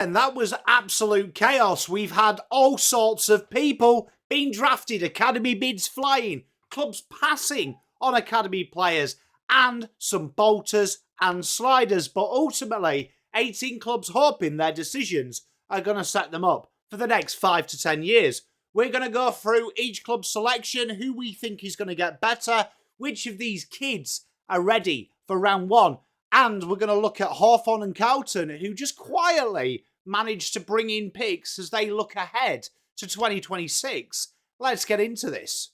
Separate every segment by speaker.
Speaker 1: And that was absolute chaos. We've had all sorts of people being drafted, academy bids flying, clubs passing on academy players, and some bolters and sliders. But ultimately, 18 clubs hoping their decisions are going to set them up for the next 5 to 10 years. We're going to go through each club's selection, who we think is going to get better, which of these kids are ready for round one. And we're going to look at Hawthorn and Carlton, who just quietly managed to bring in picks as they look ahead to 2026. Let's get into this.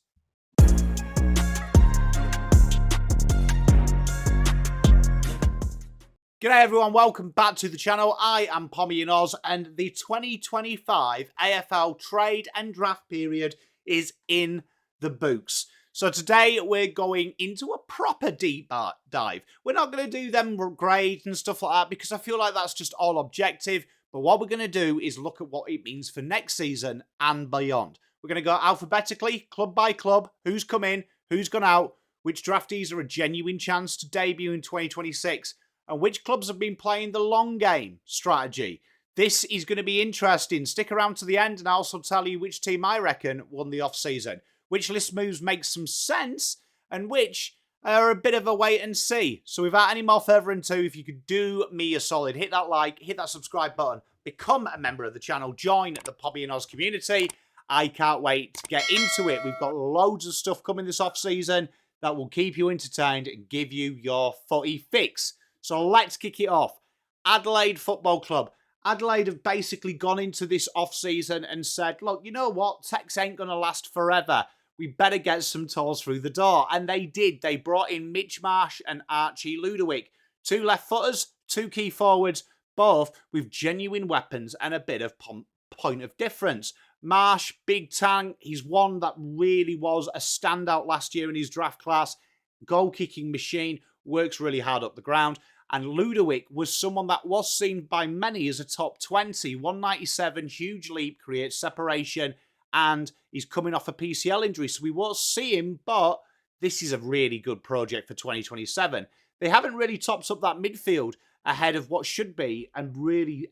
Speaker 1: G'day everyone, welcome back to the channel. I am Pommy and Oz, and the 2025 AFL trade and draft period is in the books. So today we're going into a proper deep dive. We're not going to do them grades and stuff like that because I feel like that's just all objective. But what we're going to do is look at what it means for next season and beyond. We're going to go alphabetically, club by club, who's come in, who's gone out, which draftees are a genuine chance to debut in 2026, and which clubs have been playing the long game strategy. This is going to be interesting. Stick around to the end and I'll also tell you which team I reckon won the off-season, which list moves make some sense, and which are a bit of a wait and see. So without any more further ado, if you could do me a solid, hit that like, hit that subscribe button, become a member of the channel, join the Poppy and Oz community. I can't wait to get into it. We've got loads of stuff coming this off-season that will keep you entertained and give you your footy fix. So let's kick it off. Adelaide Football Club. Adelaide have basically gone into this off-season and said, look, you know what? Tex ain't going to last forever. We better get some tours through the door. And they did. They brought in Mitch Marsh and Archie Ludowick. Two left-footers, two key forwards, both with genuine weapons and a bit of point of difference. Marsh, big tank. He's one that really was a standout last year in his draft class. Goal-kicking machine. Works really hard up the ground. And Ludowick was someone that was seen by many as a top 20. 197, huge leap, creates separation, and he's coming off a PCL injury, so we won't see him, but this is a really good project for 2027. They haven't really topped up that midfield ahead of what should be a really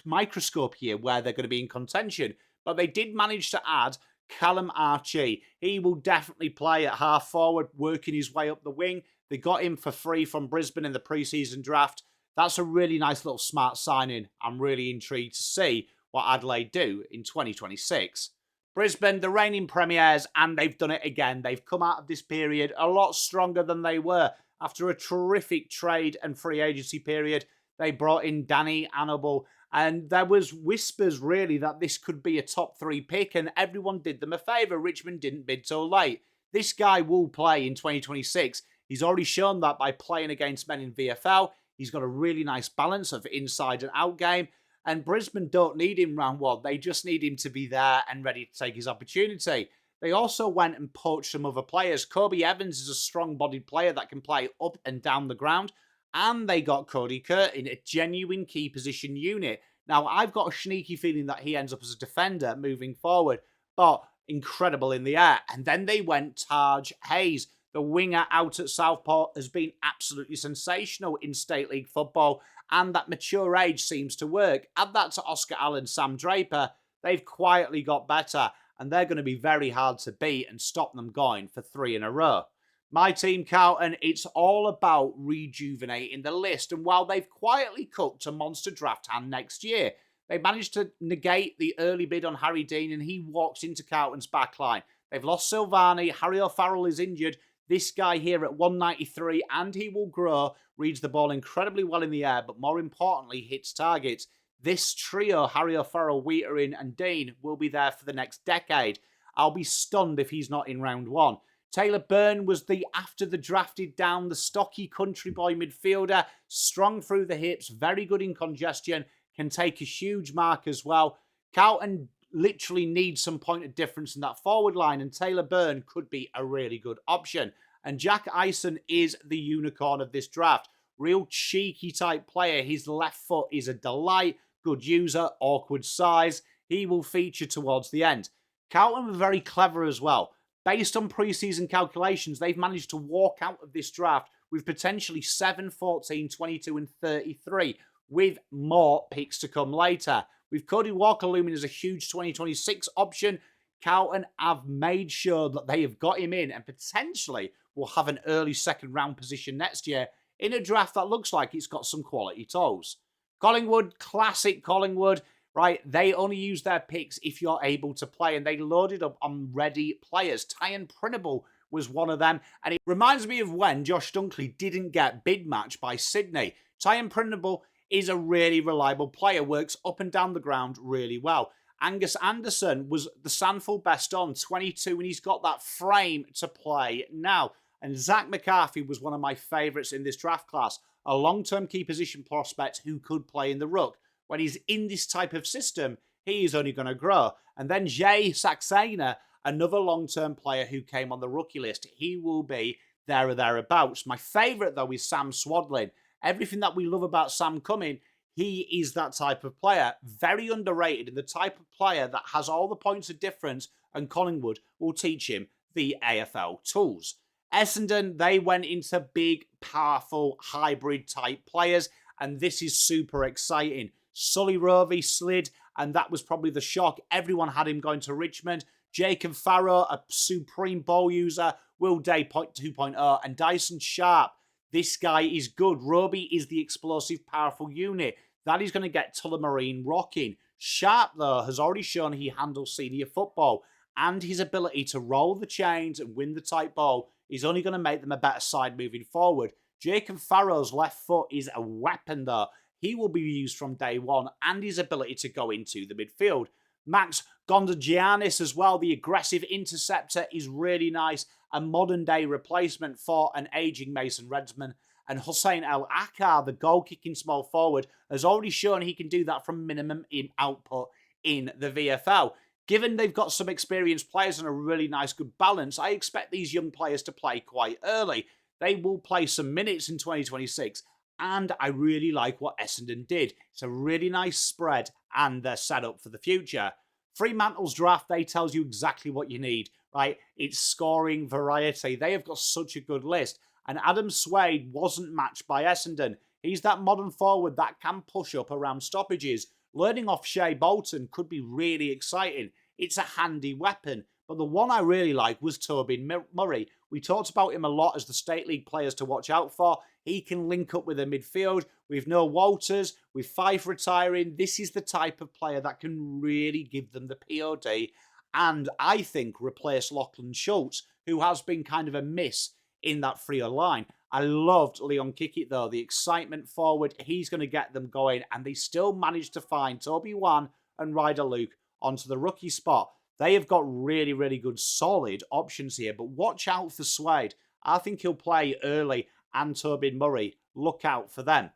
Speaker 1: microscope year where they're going to be in contention, but they did manage to add Callum Archie. He will definitely play at half forward, working his way up the wing. They got him for free from Brisbane in the pre-season draft. That's a really nice little smart signing. I'm really intrigued to see what Adelaide do in 2026. Brisbane, the reigning premiers, and they've done it again. They've come out of this period a lot stronger than they were. After a terrific trade and free agency period, they brought in Daniel Annable, and there was whispers really that this could be a top 3 pick, and everyone did them a favour. Richmond didn't bid so late. This guy will play in 2026. He's already shown that by playing against men in VFL. He's got a really nice balance of inside and out game. And Brisbane don't need him round one. They just need him to be there and ready to take his opportunity. They also went and poached some other players. Kobe Evans is a strong-bodied player that can play up and down the ground. And they got Cody Curtin, a genuine key position unit. Now, I've got a sneaky feeling that he ends up as a defender moving forward. But incredible in the air. And then they went Taj Hayes. The winger out at Southport has been absolutely sensational in State League football, and that mature age seems to work. Add that to Oscar Allen, Sam Draper, they've quietly got better, and they're going to be very hard to beat and stop them going for 3 in a row. My team, Carlton, it's all about rejuvenating the list, and while they've quietly cooked a monster draft hand next year, they managed to negate the early bid on Harry Dean, and he walks into Carlton's backline. They've lost Silvani, Harry O'Farrell is injured. This guy here at 193, and he will grow, reads the ball incredibly well in the air, but more importantly, hits targets. This trio, Harry O'Farrell, Wheaterin, and Dean, will be there for the next decade. I'll be stunned if he's not in round one. Taylor Byrne was the after the drafted down, the stocky country boy midfielder, strong through the hips, very good in congestion, can take a huge mark as well. Carlton literally needs some point of difference in that forward line, and Taylor Byrne could be a really good option. And Jack Eisen is the unicorn of this draft. Real cheeky type player. His left foot is a delight. Good user, awkward size. He will feature towards the end. Carlton were very clever as well. Based on pre-season calculations, they've managed to walk out of this draft with potentially 7, 14, 22 and 33. with more picks to come later. With Cody Walker looming as a huge 2026 option, Carlton have made sure that they have got him in and potentially will have an early second round position next year in a draft that looks like it's got some quality toes. Collingwood, classic Collingwood, right? They only use their picks if you're able to play, and they loaded up on ready players. Tyan Printable was one of them, and it reminds me of when Josh Dunkley didn't get bid matched by Sydney. Tyan Printable is a really reliable player, works up and down the ground really well. Angus Anderson was the Sandford best on, 22, and he's got that frame to play now. And Zach McCarthy was one of my favourites in this draft class, a long-term key position prospect who could play in the ruck. When he's in this type of system, he is only going to grow. And then Jay Saxena, another long-term player who came on the rookie list. He will be there or thereabouts. My favourite, though, is Sam Swadlin. Everything that we love about Sam coming, he is that type of player. Very underrated, and the type of player that has all the points of difference, and Collingwood will teach him the AFL tools. Essendon, they went into big, powerful, hybrid-type players, and this is super exciting. Sully Rovey slid, and that was probably the shock. Everyone had him going to Richmond. Jacob Farrow, a supreme ball user. Will Day 2.0, and Dyson Sharp. This guy is good. Roby is the explosive, powerful unit. That is going to get Tullamarine rocking. Sharp, though, has already shown he handles senior football, and his ability to roll the chains and win the tight ball is only going to make them a better side moving forward. Jacob Farrow's left foot is a weapon, though. He will be used from day one, and his ability to go into the midfield. Max Gondagianis as well, the aggressive interceptor, is really nice. A modern-day replacement for an ageing Mason Redsman. And Hussein El Akar, the goal-kicking small forward, has already shown he can do that from minimum in output in the VFL. Given they've got some experienced players and a really nice, good balance, I expect these young players to play quite early. They will play some minutes in 2026, and I really like what Essendon did. It's a really nice spread, and they're set up for the future. Fremantle's draft day tells you exactly what you need, right? It's scoring variety. They have got such a good list, and Adam Swade wasn't matched by Essendon. He's that modern forward that can push up around stoppages. Learning off Shea Bolton could be really exciting. It's a handy weapon. But the one I really like was Tobin Murray. We talked about him a lot as the State League players to watch out for. He can link up with a midfield. With no Walters, with Fife retiring, this is the type of player that can really give them the POD and I think replace Lachlan Schultz, who has been kind of a miss in that freer line. I loved Leon Kickett, though. The excitement forward, he's going to get them going, and they still managed to find Toby Wan and Ryder Luke onto the rookie spot. They have got really, really good, solid options here, but watch out for Swade. I think he'll play early, and Tobin Murray. Look out for them.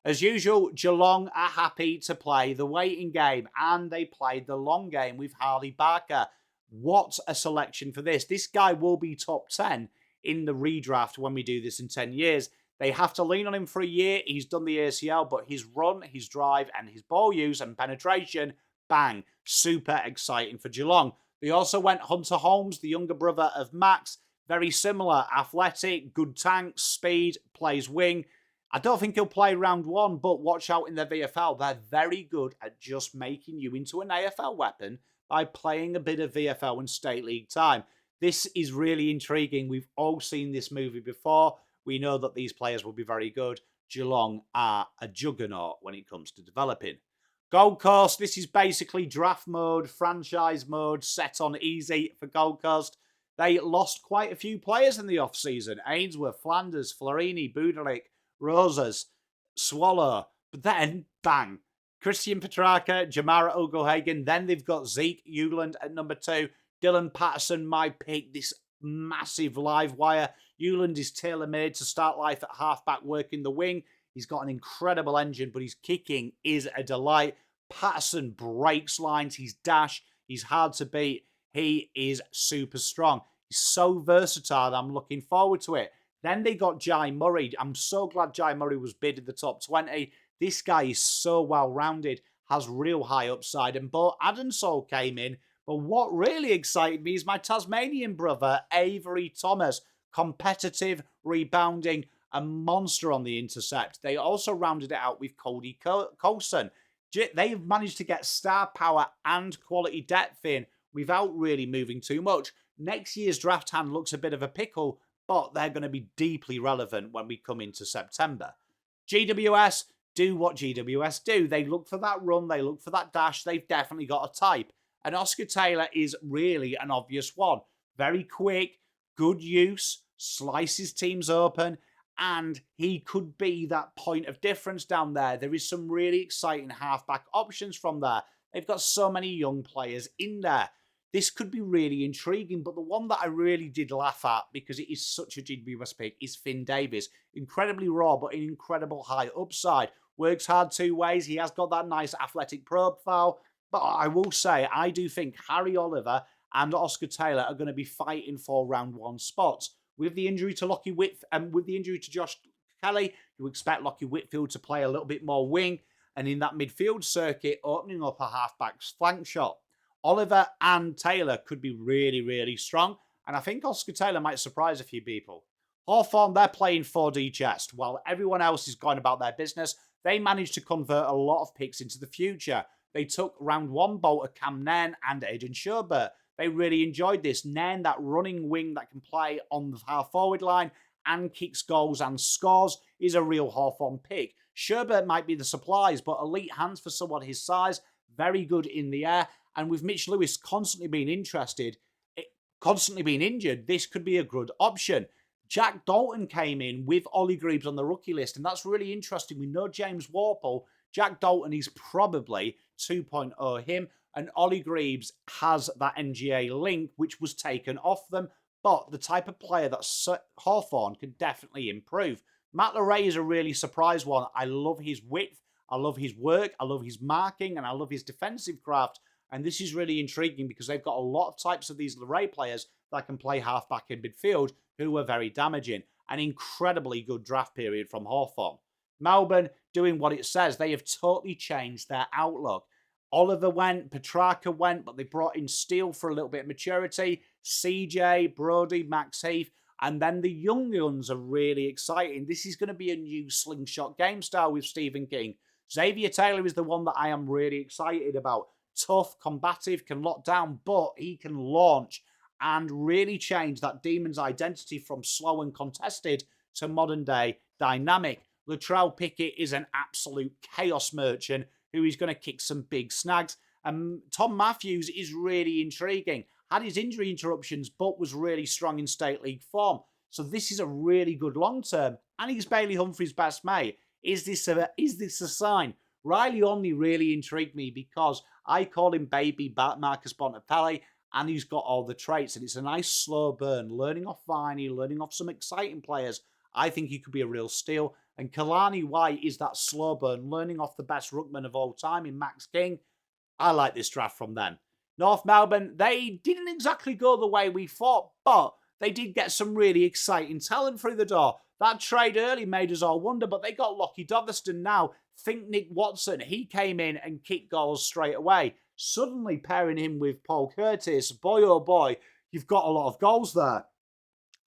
Speaker 1: As usual, Geelong are happy to play the waiting game, and they played the long game with Harley Barker. What a selection for this. This guy will be top 10 in the redraft when we do this in 10 years. They have to lean on him for a year. He's done the ACL, but his run, his drive, and his ball use and penetration, bang, super exciting for Geelong. They also went Hunter Holmes, the younger brother of Max. Very similar, athletic, good tank, speed, plays wing. I don't think he'll play round one, but watch out in their VFL. They're very good at just making you into an AFL weapon by playing a bit of VFL and State League time. This is really intriguing. We've all seen this movie before. We know that these players will be very good. Geelong are a juggernaut when it comes to developing. Gold Coast, this is basically draft mode, franchise mode, set on easy for Gold Coast. They lost quite a few players in the off-season. Ainsworth, Flanders, Florini, Budalik, Rosas, Swallow. But then, bang, Christian Petrarca, Jamara Ugelhagen. Then they've got Zeke, Uwland at number 2. Dylan Patterson, my pick, this massive live wire. Uwland is tailor-made to start life at halfback, working the wing. He's got an incredible engine, but his kicking is a delight. Patterson breaks lines. He's dash. He's hard to beat. He is super strong. He's so versatile. I'm looking forward to it. Then they got Jai Murray. I'm so glad Jai Murray was bid in the top 20. This guy is so well-rounded, has real high upside. And Bo Adensol came in. But what really excited me is my Tasmanian brother, Avery Thomas. Competitive, rebounding, a monster on the intercept. They also rounded it out with Cody Coulson. They've managed to get star power and quality depth in without really moving too much. Next year's draft hand looks a bit of a pickle, but they're going to be deeply relevant when we come into September. GWS do what GWS do. They look for that run, they look for that dash. They've definitely got a type. And Oscar Taylor is really an obvious one. Very quick, good use, slices teams open, and he could be that point of difference down there. There is some really exciting halfback options from there. They've got so many young players in there. This could be really intriguing, but the one that I really did laugh at, because it is such a GWS pick, is Finn Davies. Incredibly raw, but an incredible high upside. Works hard two ways. He has got that nice athletic profile. But I will say, I do think Harry Oliver and Oscar Taylor are going to be fighting for round one spots. With the injury to with the injury to Josh Kelly, you expect Lockie Whitfield to play a little bit more wing, and in that midfield circuit, opening up a halfback's flank shot. Oliver and Taylor could be really, really strong, and I think Oscar Taylor might surprise a few people. Hawthorn, they're playing 4D chest. While everyone else is going about their business, they managed to convert a lot of picks into the future. They took round one bolter Cam Nairn and Aidan Sherbert. They really enjoyed this. Nairn, that running wing that can play on the half-forward line and kicks goals and scores, is a real Hawthorn pick. Sherbert might be the supplies, but elite hands for someone his size, very good in the air, and with Mitch Lewis constantly being injured, this could be a good option. Jack Dalton came in with Ollie Greaves on the rookie list, and that's really interesting. We know James Worpel. Jack Dalton is probably 2.0 him, and Ollie Greaves has that NGA link, which was taken off them, but the type of player that Hawthorn could definitely improve. Matt Leray is a really surprise one. I love his width, I love his work, I love his marking, and I love his defensive craft, and this is really intriguing because they've got a lot of types of these Leray players that can play halfback in midfield who are very damaging. An incredibly good draft period from Hawthorn. Melbourne doing what it says. They have totally changed their outlook. Oliver went, Petrarca went, but they brought in Steele for a little bit of maturity. CJ, Brody, Max Heath, and then the young ones are really exciting. This is going to be a new slingshot game style with Stephen King. Xavier Taylor is the one that I am really excited about. Tough, combative, can lock down, but he can launch and really change that Demon's identity from slow and contested to modern day dynamic. Latrell Pickett is an absolute chaos merchant who is going to kick some big snags. Tom Matthews is really intriguing. Had his injury interruptions, but was really strong in state league form. So this is a really good long term. And he's Bailey Humphrey's best mate. Is this a sign? Riley Only really intrigued me because I call him baby Marcus Bontempelli, and he's got all the traits, and it's a nice slow burn, learning off Viney, learning off some exciting players. I think he could be a real steal. And Kalani White is that slow burn, learning off the best ruckman of all time in Max King. I like this draft from them. North Melbourne, they didn't exactly go the way we thought, but they did get some really exciting talent through the door. That trade early made us all wonder, but they got Lockie Doverston now. Think Nick Watson, he came in and kicked goals straight away. Suddenly pairing him with Paul Curtis, boy oh boy, you've got a lot of goals there.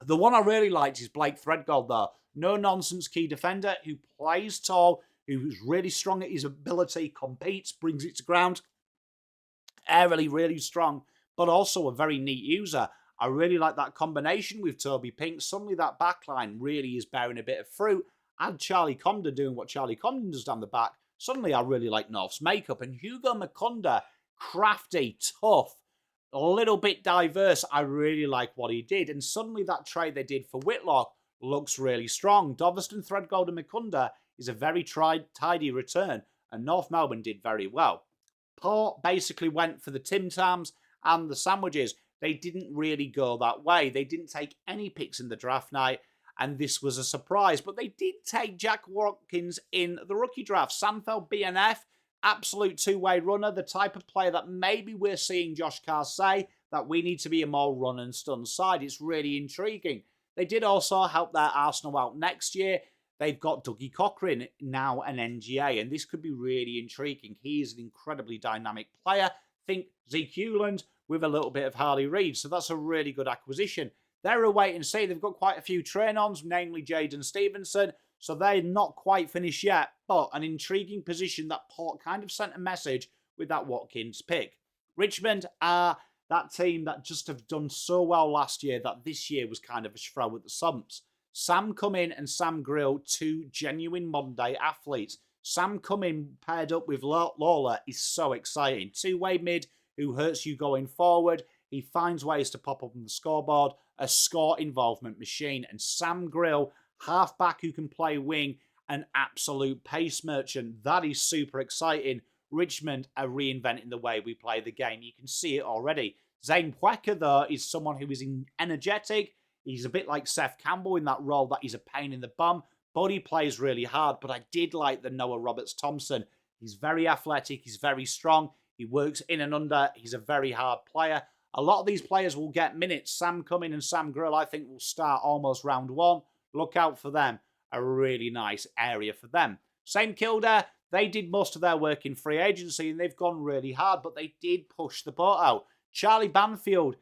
Speaker 1: The one I really liked is Blake Threadgold though. No-nonsense key defender who plays tall, who's really strong at his ability, competes, brings it to ground. Aerially really strong, but also a very neat user. I really like that combination with Toby Pink. Suddenly that backline really is bearing a bit of fruit. Add Charlie Comden doing what Charlie Comden does down the back. Suddenly I really like North's makeup. And Hugo Makunda, crafty, tough, a little bit diverse. I really like what he did. And suddenly that trade they did for Whitlock looks really strong. Doverston, Threadgold and Makunda is a very tidy return. And North Melbourne did very well. Port basically went for the Tim Tams and the sandwiches. They didn't really go that way. They didn't take any picks in the draft night, and this was a surprise. But they did take Jack Watkins in the rookie draft. Sandfeld BNF, absolute two-way runner, the type of player that maybe we're seeing Josh Carr say that we need to be a more run and stun side. It's really intriguing. They did also help their Arsenal out next year. They've got Dougie Cochran, now an NGA, and this could be really intriguing. He is an incredibly dynamic player. Think Zeke Uwland with a little bit of Harley Reid, so that's a really good acquisition. they're a wait and see. They've got quite a few train-ons, namely Jaden Stevenson, so they're not quite finished yet, but an intriguing position that Port kind of sent a message with that Watkins pick. Richmond are that team that just have done so well last year that this year was kind of a throw at the stumps. Sam Cumming and Sam Grill, two genuine modern-day athletes. Sam Cumming paired up with Lawler is so exciting. Two-way mid who hurts you going forward. He finds ways to pop up on the scoreboard. A score involvement machine. And Sam Grill, halfback who can play wing, an absolute pace merchant. That is super exciting. Richmond are reinventing the way we play the game. You can see it already. Zane Pweka, though, is someone who is energetic. He's a bit like Seth Campbell in that role that he's a pain in the bum, but he plays really hard. But I did like the Noah Roberts-Thompson. He's very athletic. He's very strong. He works in and under. He's a very hard player. A lot of these players will get minutes. Sam Cumming and Sam Grill, I think, will start almost round one. Look out for them. A really nice area for them. St Kilda, they did most of their work in free agency and they've gone really hard, but they did push the boat out. Charlie Banfield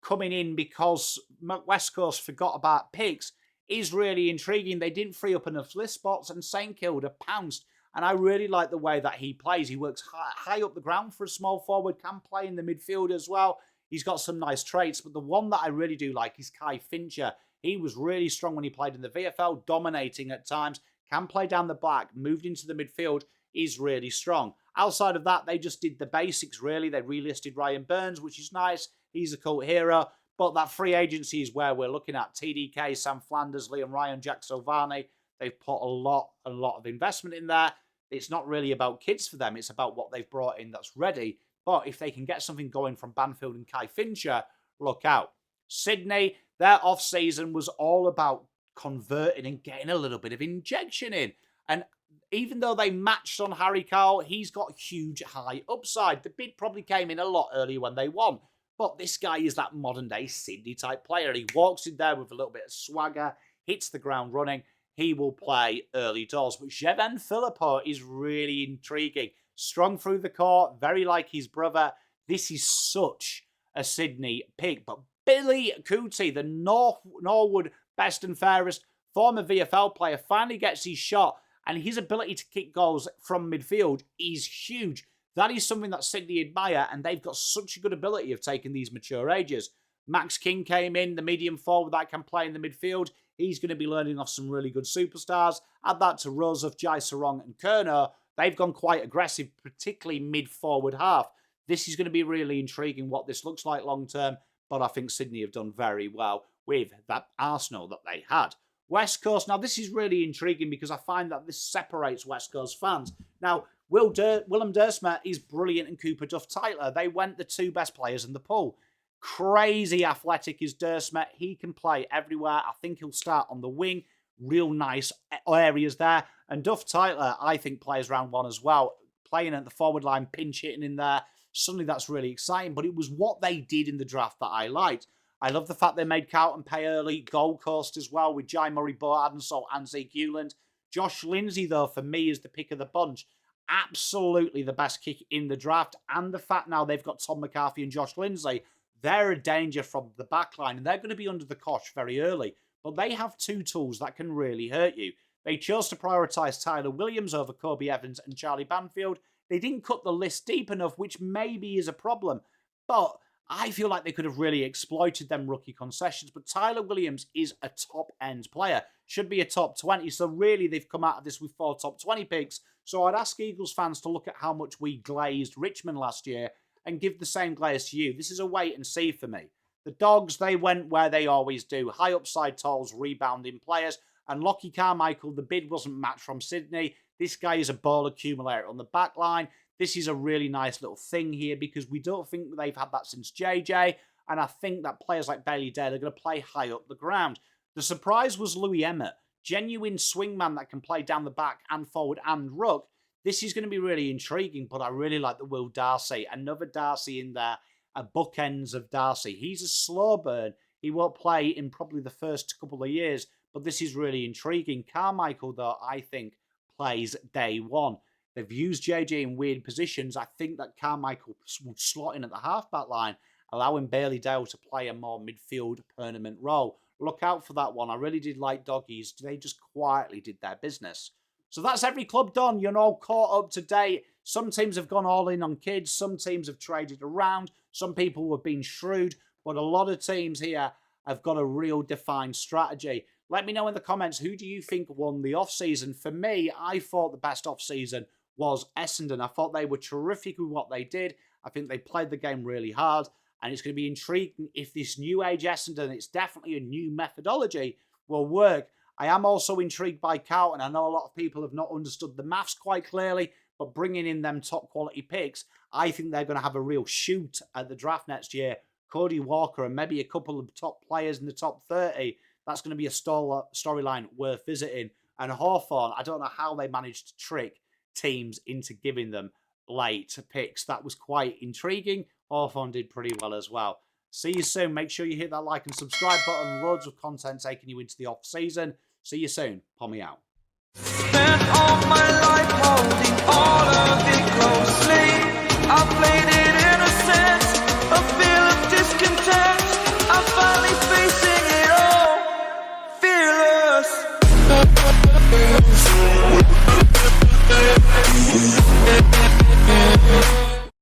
Speaker 1: coming in because West Coast forgot about picks is really intriguing. They didn't free up enough list spots and St Kilda pounced. And I really like the way that he plays. He works high up the ground for a small forward, can play in the midfield as well. He's got some nice traits, but the one that I really do like is Kai Fincher. He was really strong when he played in the VFL, dominating at times, can play down the back, moved into the midfield, is really strong. Outside of that, they just did the basics, really. They relisted Ryan Burns, which is nice. He's a cult hero. But that free agency is where we're looking at. TDK, Sam Flanders, Liam Ryan, Jack Silvani. They've put a lot of investment in there. It's not really about kids for them. It's about what they've brought in that's ready. But if they can get something going from Banfield and Kai Fincher, look out. Sydney, their off-season was all about converting and getting a little bit of injection in. And even though they matched on Harry Carl, he's got huge high upside. The bid probably came in a lot earlier when they won. But this guy is that modern-day Sydney type player. He walks in there with a little bit of swagger, hits the ground running. He will play early doors. But Jevan Philippou is really intriguing. Strong through the court, very like his brother. This is such a Sydney pick. But Billy Cootie, the Norwood best and fairest former VFL player, finally gets his shot. And his ability to kick goals from midfield is huge. That is something that Sydney admire, and they've got such a good ability of taking these mature ages. Max King came in, the medium forward that can play in the midfield. He's going to be learning off some really good superstars. Add that to Rozov, Jai Sarong and Kerner. They've gone quite aggressive, particularly mid-forward half. This is going to be really intriguing what this looks like long-term, but I think Sydney have done very well with that Arsenal that they had. West Coast, now this is really intriguing because I find that this separates West Coast fans. Now, Willem Duursma is brilliant and Cooper Duff-Tytler. They went the two best players in the pool. Crazy athletic is Duursma. He can play everywhere. I think he'll start on the wing. Real nice areas there. And Duff-Tytler, I think, plays round one as well. Playing at the forward line, pinch hitting in there. Suddenly that's really exciting. But it was what they did in the draft that I liked. I love the fact they made Carlton pay early. Gold Coast as well with Jai Murray, Bo Adenshaw and Zeke Uwland. Josh Lindsay, though, for me, is the pick of the bunch. Absolutely the best kick in the draft. And the fact now they've got Tom McCarthy and Josh Lindsay, they're a danger from the back line. And they're going to be under the cosh very early. But they have two tools that can really hurt you. They chose to prioritise Tyler Williams over Kobe Evans and Charlie Banfield. They didn't cut the list deep enough, which maybe is a problem. But I feel like they could have really exploited them rookie concessions. But Tyler Williams is a top-end player. Should be a top 20. So really, they've come out of this with 4 top 20 picks. So I'd ask Eagles fans to look at how much we glazed Richmond last year and give the same glaze to you. This is a wait and see for me. The Dogs, they went where they always do. High upside tolls, rebounding players. And Lockie Carmichael, the bid wasn't matched from Sydney. This guy is a ball accumulator on the back line. This is a really nice little thing here because we don't think they've had that since JJ. And I think that players like Bailey Dale are going to play high up the ground. The surprise was Louis Emmett. Genuine swingman that can play down the back and forward and ruck. This is going to be really intriguing, but I really like the Will Darcy. Another Darcy in there. Bookends of Darcy. He's a slow burn. He won't play in probably the first couple of years, but this is really intriguing. Carmichael, though, I think, plays day one. They've used JJ in weird positions. I think that Carmichael will slot in at the halfback line, allowing Bailey Dale to play a more midfield permanent role. Look out for that one. I really did like doggies. They just quietly did their business. So that's every club done. You're all caught up to date. Some teams have gone all in on kids. Some teams have traded around. Some people have been shrewd. But a lot of teams here have got a real defined strategy. Let me know in the comments, who do you think won the off-season? For me, I thought the best off-season was Essendon. I thought they were terrific with what they did. I think they played the game really hard. And it's going to be intriguing if this new age Essendon, it's definitely a new methodology, will work. I am also intrigued by Carlton. I know a lot of people have not understood the maths quite clearly, but bringing in them top quality picks, I think they're going to have a real shoot at the draft next year. Cody Walker and maybe a couple of top players in the top 30. That's going to be a storyline worth visiting. And Hawthorn, I don't know how they managed to trick teams into giving them late picks. That was quite intriguing. Hawthorn did pretty well as well. See you soon. Make sure you hit that like and subscribe button. Loads of content taking you into the off-season. See you soon. Pommy out.
Speaker 2: Spent all my life holding all of it closely. I played it innocent, a feel of discontent. I'm finally facing it all, fearless.